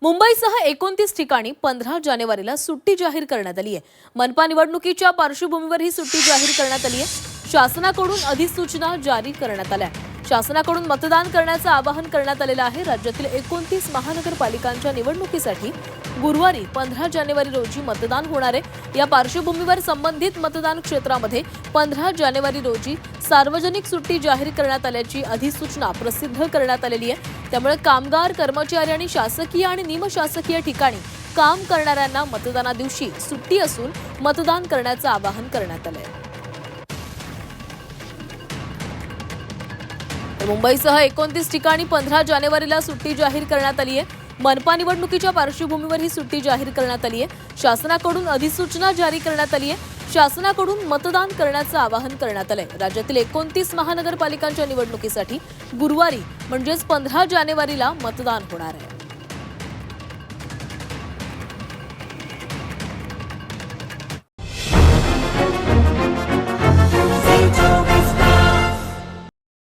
मुंबईसह 29 ठिकाणी 15 जानेवारीला सुट्टी जाहीर करण्यात आली आहे। मनपा निवडणुकीच्या पार्श्वभूमीवर ही सुट्टी जाहीर करण्यात आली आहे। शासनाकडून अधिसूचना जारी करण्यात आल्या। शासनाकडून मतदान करण्याचं आवाहन करण्यात आलेलं आहे। राज्यातील 29 महानगरपालिकांच्या निवडणुकीसाठी गुरुवारी 15 जानेवारी रोजी मतदान होणार आहे। या पार्श्वभूमीवर संबंधित मतदान क्षेत्रामध्ये 15 जानेवारी रोजी सार्वजनिक सुट्टी जाहीर करण्यात आल्याची अधिसूचना प्रसिद्ध करण्यात आलेली आहे। त्यामुळे कामगार, कर्मचारी आणि शासकीय आणि निमशासकीय ठिकाणी काम करणाऱ्यांना मतदाना दिवशी सुट्टी असून मतदान करण्याचं आवाहन करण्यात आलं आहे। मुंबईसह 29 ठिकाणी 15 जानेवारीला सुट्टी जाहीर करण्यात आली आहे। मनपा निवडणुकीच्या पार्श्वभूमीवर ही सुट्टी जाहीर करण्यात आली आहे। शासनाकडून अधिसूचना जारी करण्यात आली आहे। शासनाकडून मतदान करण्याचं आवाहन करण्यात आलंय। राज्यातील 29 महानगरपालिकांच्या निवडणुकीसाठी गुरुवारी म्हणजेच 15 जानेवारीला मतदान होणार आहे।